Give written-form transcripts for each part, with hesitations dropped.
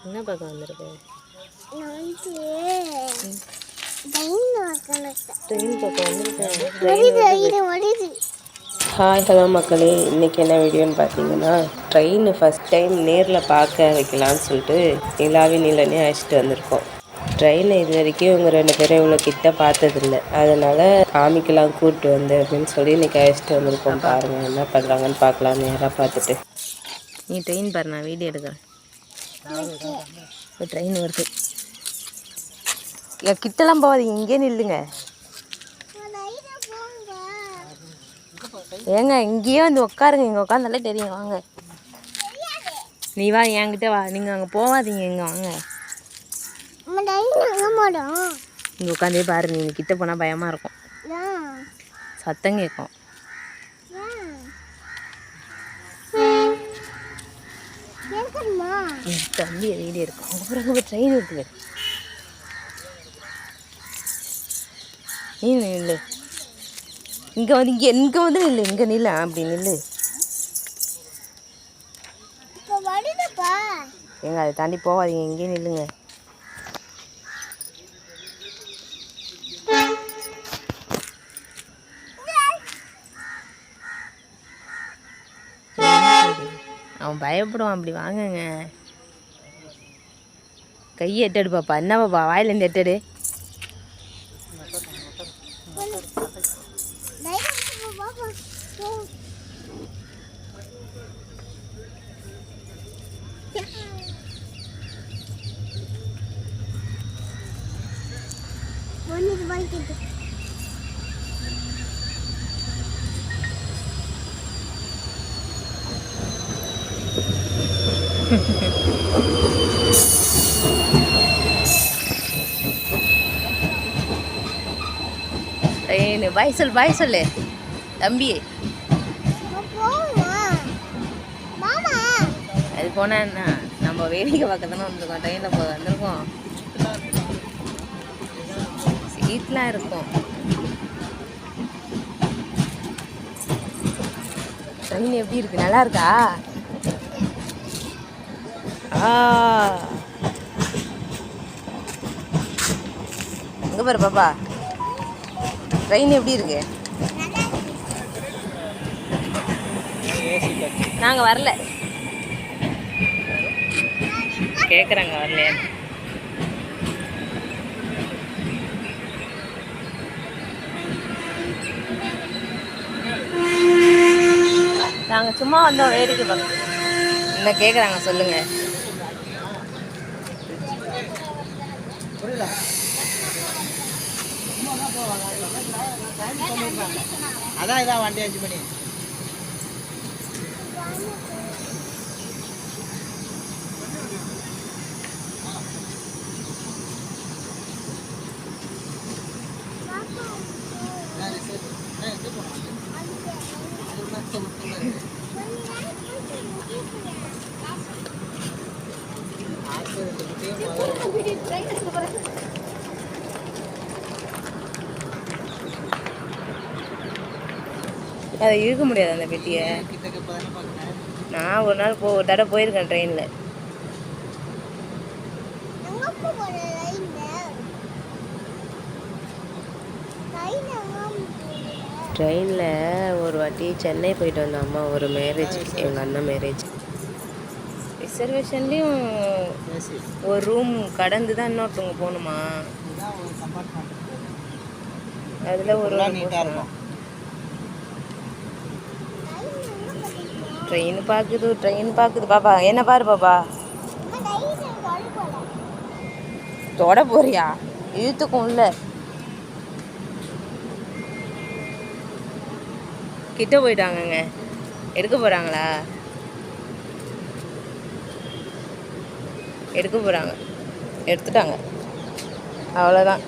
என்ன பார்க்க வந்திருக்கு? ட்ரெயின் பார்க்க வந்திருக்கேன். ஹாய் ஹலோ மக்களே, இன்றைக்கி என்ன வீடியோன்னு பார்த்தீங்கன்னா, ட்ரெயின் ஃபஸ்ட் டைம் நேரில் பார்க்க வைக்கலான்னு சொல்லிட்டு நிலாவி நீலனே அழைச்சிட்டு வந்திருக்கோம். ட்ரெயின் இது வரைக்கும் இவங்க 2 பேரும் இவ்வளோ கிட்ட பார்த்ததில்ல, அதனால் காமிக்கலாம் கூப்பிட்டு வந்து அப்படின்னு சொல்லி இன்றைக்கி அழைச்சிட்டு வந்திருக்கோம். பாருங்கள் என்ன பண்ணுறாங்கன்னு பார்க்கலாம் நேராக பார்த்துட்டு. நீ ட்ரெயின் பாரு, நான் வீடியோ எடுக்கிறேன். இப்போ ட்ரெயின் வருது. இல்லை கிட்டலாம் போகாதீங்க, இங்கே நில்லுங்க. ஏங்க இங்கேயே வந்து உட்காருங்க, இங்கே உட்காந்தாலே தெரியும். வாங்க நீ வா, என்கிட்ட வா. நீங்கள் அங்கே போகாதீங்க, இங்கே வாங்க. இங்கே உட்காந்தே பாரு. நீங்கள் கிட்ட போனால் பயமாக இருக்கும், சத்தம் கேட்கும். தம்பி வீடியோ இருக்கும். அங்கே பிறகு ட்ரெயின் இருக்குது. நீ நில்லு, இங்கே வந்து நில்லு, இங்கே நில்லு, அப்படி நில்லு. எங்க அதை தாண்டி போகாதீங்க, இங்கே நில்லுங்க. அவன் பயப்படுவான். அப்படி வாங்குங்க. கையை எட்டடு பாப்பா. என்ன பாப்பா வாயிலேருந்து எட்டடு. பாய் சொல், பாய் சொல்லு தம்பி. அது போனா என்ன, நம்ம வேடிக்கை பார்க்க தானே வந்திருக்கோம். ட்ரெயினில் போக வந்திருக்கோம். சீட்லாம் இருக்கும். ட்ரெயின் எப்படி இருக்கு, நல்லா இருக்கா? எங்கே பாரு பாப்பா, ட்ரெயின் எப்படி இருக்கு? நாங்கள் வரல, கேட்குறாங்க வரலையா. நாங்கள் சும்மா வந்தோம் வேடிக்கை பார்க்க. என்ன கேட்குறாங்க சொல்லுங்க. அதான் இதான் வண்டி 5 மணி. அதை இழுக்க முடியாது அந்த பெட்டியை. நான் ஒரு நாள் ஒரு தடவை போயிருக்கேன் ட்ரெயினில். ட்ரெயினில் ஒரு வாட்டி சென்னை போயிட்டு வந்தோம் அம்மா, ஒரு மேரேஜ், எங்கள் அண்ணன் மேரேஜ். ரிசர்வேஷன்லேயும் ஒரு ரூம் கடந்து தான் இன்னொருத்தவங்க போகணுமா. அதில் ஒரு ட்ரெயின் பார்க்குது பாப்பா. என்ன பாரு பாப்பா, தொட போறியா? இழுத்துக்கும் இல்லை. கிட்ட போயிட்டாங்கங்க, எடுக்க போகிறாங்களா? எடுக்க போகிறாங்க, எடுத்துட்டாங்க, அவ்வளோதான்.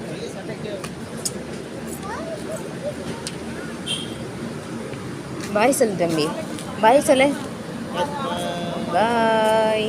பாய் சொல்லு தம்பி, பாய் சொல்லு, பாய்.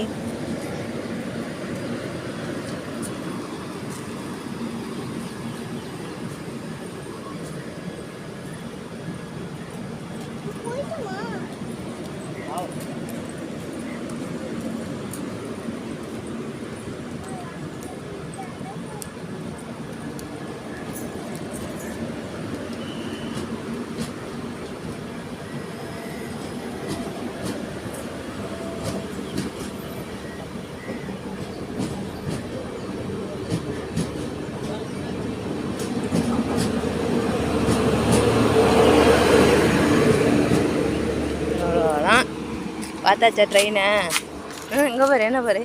பார்த்தாச்சா ட்ரெயினை? இங்கே பாரு என்ன பாரு